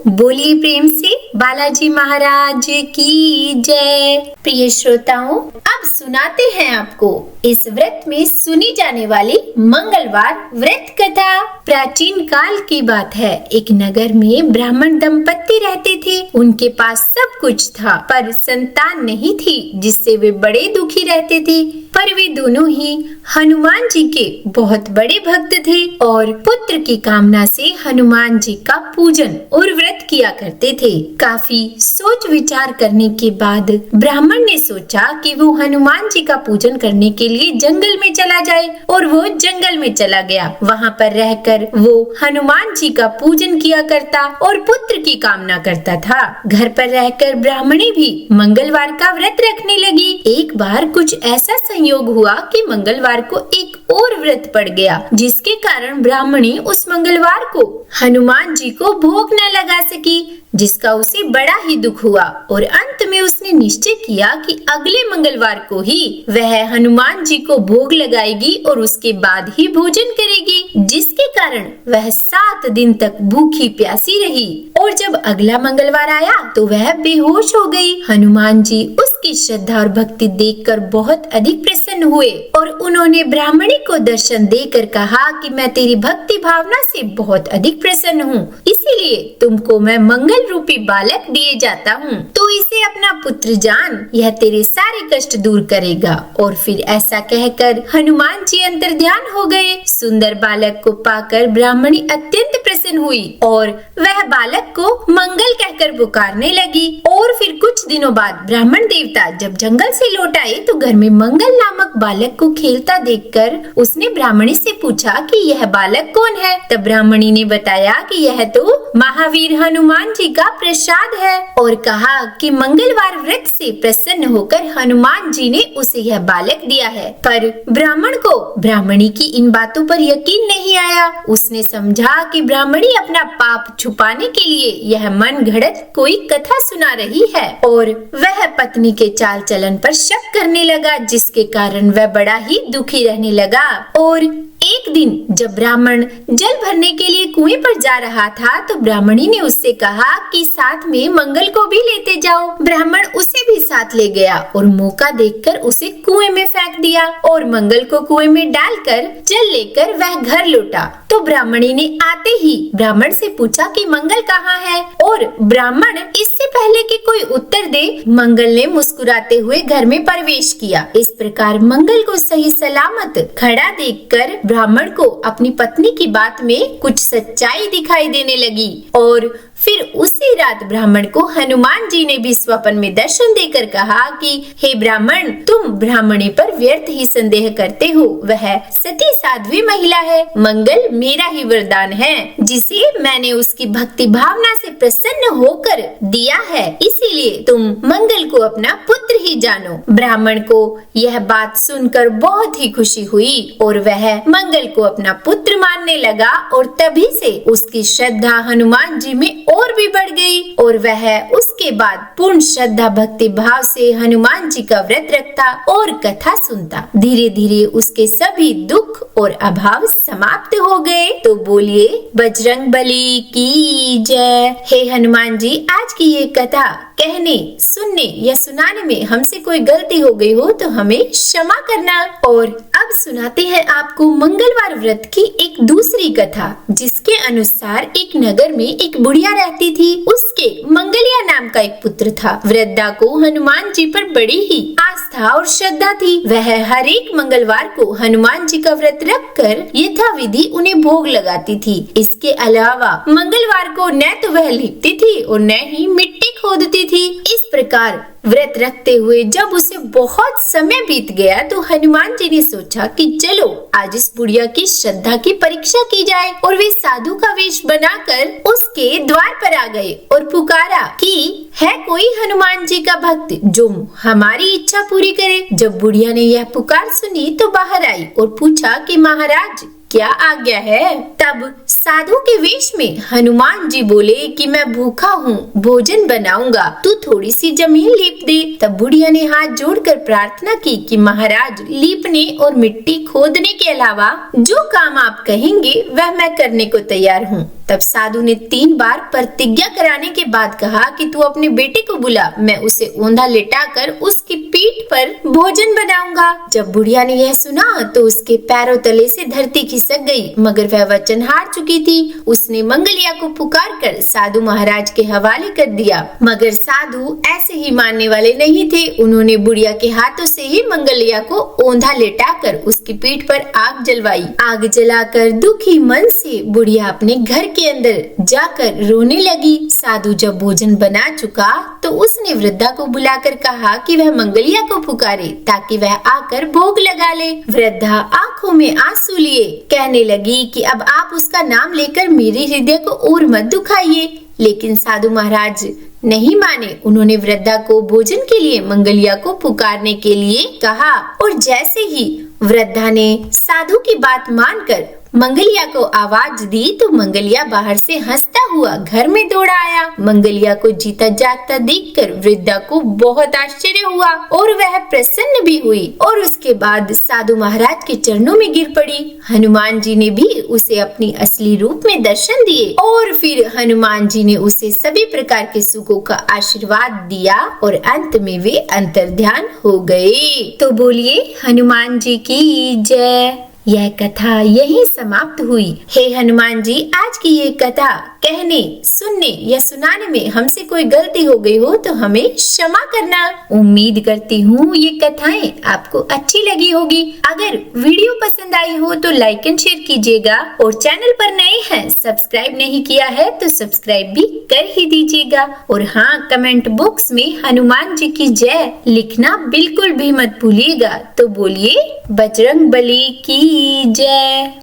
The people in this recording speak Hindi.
बोलिए प्रेम से बालाजी महाराज की जय। प्रिय श्रोताओं, अब सुनाते हैं आपको इस व्रत में सुनी जाने वाली मंगलवार व्रत कथा। प्राचीन काल की बात है। एक नगर में ब्राह्मण दंपत्ति रहते थे। उनके पास सब कुछ था पर संतान नहीं थी, जिससे वे बड़े दुखी रहते थे। पर वे दोनों ही हनुमान जी के बहुत बड़े भक्त थे और पुत्र की कामना से हनुमान जी का पूजन और व्रत किया करते थे। काफी सोच विचार करने के बाद ब्राह्मण ने सोचा कि वो हनुमान जी का पूजन करने के लिए जंगल में चला जाए और वो जंगल में चला गया। वहाँ पर रहकर वो हनुमान जी का पूजन किया करता और पुत्र की कामना करता था। घर पर रहकर ब्राह्मणी भी मंगलवार का व्रत रखने लगी। एक बार कुछ ऐसा संयोग हुआ कि मंगलवार को एक और व्रत पड़ गया, जिसके कारण ब्राह्मणी उस मंगलवार को हनुमान जी को भोग न लगा सकी, जिसका उसे बड़ा ही दुख हुआ। और अंत में उसने निश्चय किया कि अगले मंगलवार को ही वह हनुमान जी को भोग लगाएगी और उसके बाद ही भोजन करेगी, जिसके कारण वह 7 दिन तक भूखी प्यासी रही। और जब अगला मंगलवार आया तो वह बेहोश हो गई। हनुमान जी उसकी श्रद्धा और भक्ति देखकर बहुत अधिक प्रसन्न हुए और उन्होंने ब्राह्मणी को दर्शन देकर कहा कि मैं तेरी भक्ति भावना से बहुत अधिक प्रसन्न हूँ, इसीलिए तुमको मैं मंगल रूपी बालक दिए जाता हूँ। तो इसे अपना पुत्र जान, यह तेरे सारे कष्ट दूर करेगा। और फिर ऐसा कहकर हनुमान जी अंतर्ध्यान हो गए। सुंदर बालक को पाकर ब्राह्मणी अत्यंत प्रसन्न हुई और वह बालक को मंगल कहकर पुकारने लगी। और फिर कुछ दिनों बाद ब्राह्मण देवता जब जंगल से लौट आए तो घर में मंगल नामक बालक को खेलता देखकर उसने ब्राह्मणी से पूछा कि यह बालक कौन है। तब ब्राह्मणी ने बताया कि यह तो महावीर हनुमान जी का प्रसाद है और कहा कि मंगलवार व्रत से प्रसन्न होकर हनुमान जी ने उसे यह बालक दिया है। पर ब्राह्मण को ब्राह्मणी की इन बातों पर यकीन नहीं आया। उसने समझा कि ब्राह्मणी अपना पाप छुपाने के लिए यह मन घड़त कोई कथा सुना रही है और वह पत्नी के चाल चलन पर शक करने लगा, जिसके कारण वह बड़ा ही दुखी रहने लगा। और एक दिन जब ब्राह्मण जल भरने के लिए कुएं पर जा रहा था तो ब्राह्मणी ने उससे कहा कि साथ में मंगल को भी लेते जाओ। ब्राह्मण उसे भी साथ ले गया और मौका देखकर उसे कुएं में फेंक दिया और मंगल को कुएं में डालकर जल लेकर वह घर लौटा। तो ब्राह्मणी ने आते ही ब्राह्मण से पूछा कि मंगल कहाँ है, और ब्राह्मण इससे पहले कि कोई उत्तर दे मंगल ने मुस्कुराते हुए घर में प्रवेश किया। इस प्रकार मंगल को सही सलामत खड़ा देखकर ब्राह्मण को अपनी पत्नी की बात में कुछ सच्चाई दिखाई देने लगी। और फिर उसी रात ब्राह्मण को हनुमान जी ने भी स्वप्न में दर्शन देकर कहा कि हे ब्राह्मण, तुम ब्राह्मणी पर व्यर्थ ही संदेह करते हो। वह सती साध्वी महिला है। मंगल मेरा ही वरदान है, जिसे मैंने उसकी भक्ति भावना से प्रसन्न होकर दिया है, इसीलिए तुम मंगल को अपना पुत्र ही जानो। ब्राह्मण को यह बात सुनकर बहुत ही खुशी हुई और वह मंगल को अपना पुत्र मानने लगा। और तभी से उसकी श्रद्धा हनुमान जी में और भी बढ़ गई और वह उसके बाद पूर्ण श्रद्धा भक्ति भाव से हनुमान जी का व्रत रखता और कथा सुनता। धीरे धीरे उसके सभी दुख और अभाव समाप्त हो गए। तो बोलिए बजरंगबली की जय। हे हनुमान जी, आज की ये कथा कहने, सुनने या सुनाने में हमसे कोई गलती हो गई हो तो हमें क्षमा करना। और अब सुनाते हैं आपको मंगलवार व्रत की एक दूसरी कथा, जिसके अनुसार एक नगर में एक बुढ़िया रहती थी। उसके मंगलिया नाम का एक पुत्र था। वृद्धा को हनुमान जी पर बड़ी ही आस्था और श्रद्धा थी। वह हर एक मंगलवार को हनुमान जी का व्रत रखकर यथाविधि उन्हें भोग लगाती थी। इसके अलावा मंगलवार को न तो वह लिपती थी और न ही मिट्टी खोदती थी। इस प्रकार व्रत रखते हुए जब उसे बहुत समय बीत गया तो हनुमान जी ने सोचा कि चलो आज इस बुढ़िया की श्रद्धा की परीक्षा की जाए। और वे साधु का वेश बनाकर उसके द्वार पर आ गए और पुकारा कि है कोई हनुमान जी का भक्त जो हमारी इच्छा पूरी करे। जब बुढ़िया ने यह पुकार सुनी तो बाहर आई और पूछा कि महाराज क्या आज्ञा है। तब साधु के वेश में हनुमान जी बोले कि मैं भूखा हूँ, भोजन बनाऊंगा, तू थोड़ी सी जमीन लीप दे। तब बुढ़िया ने हाथ जोड़कर प्रार्थना की कि महाराज, लीपने और मिट्टी खोदने के अलावा जो काम आप कहेंगे वह मैं करने को तैयार हूँ। तब साधु ने 3 बार प्रतिज्ञा कराने के बाद कहा कि तू अपने बेटे को बुला, मैं उसे औंधा लेटाकर उसकी पीठ पर भोजन बनाऊंगा। जब बुढ़िया ने यह सुना तो उसके पैरों तले से धरती खिसक गई, मगर वह वचन हार चुकी थी। उसने मंगलिया को पुकार कर साधु महाराज के हवाले कर दिया, मगर साधु ऐसे ही मानने वाले नहीं थे। उन्होंने बुढ़िया के हाथों से ही मंगलिया को औंधा लेटाकर उसकी पीठ पर आग जलवाई। आग जलाकर दुखी मन से बुढ़िया अपने घर के अंदर जाकर रोने लगी। साधु जब भोजन बना चुका तो उसने वृद्धा को बुलाकर कहा कि वह मंगलिया को पुकारे ताकि वह आकर भोग लगा ले। वृद्धा आंखों में आंसू लिए कहने लगी कि अब आप उसका नाम लेकर मेरे हृदय को और मत दुखाइए, लेकिन साधु महाराज नहीं माने। उन्होंने वृद्धा को भोजन के लिए मंगलिया को पुकारने के लिए कहा और जैसे ही वृद्धा ने साधु की बात मानकर मंगलिया को आवाज दी तो मंगलिया बाहर से हंसता हुआ घर में दौड़ा आया। मंगलिया को जीता जागता देखकर वृद्धा को बहुत आश्चर्य हुआ और वह प्रसन्न भी हुई और उसके बाद साधु महाराज के चरणों में गिर पड़ी। हनुमान जी ने भी उसे अपनी असली रूप में दर्शन दिए और फिर हनुमान जी ने उसे सभी प्रकार के सुखों का आशीर्वाद दिया और अंत में वे अंतर्ध्यान हो गए। तो बोलिए हनुमान जी की जय। यह कथा यहीं समाप्त हुई। हे हनुमान जी, आज की ये कथा कहने, सुनने या सुनाने में हमसे कोई गलती हो गई हो तो हमें क्षमा करना। उम्मीद करती हूँ ये कथाएं आपको अच्छी लगी होगी। अगर वीडियो पसंद आई हो तो लाइक एंड शेयर कीजिएगा और चैनल पर नए हैं, सब्सक्राइब नहीं किया है तो सब्सक्राइब भी कर ही दीजिएगा। और हाँ, कमेंट बॉक्स में हनुमान जी की जय लिखना बिल्कुल भी मत भूलिएगा। तो बोलिए बजरंग बली की जय।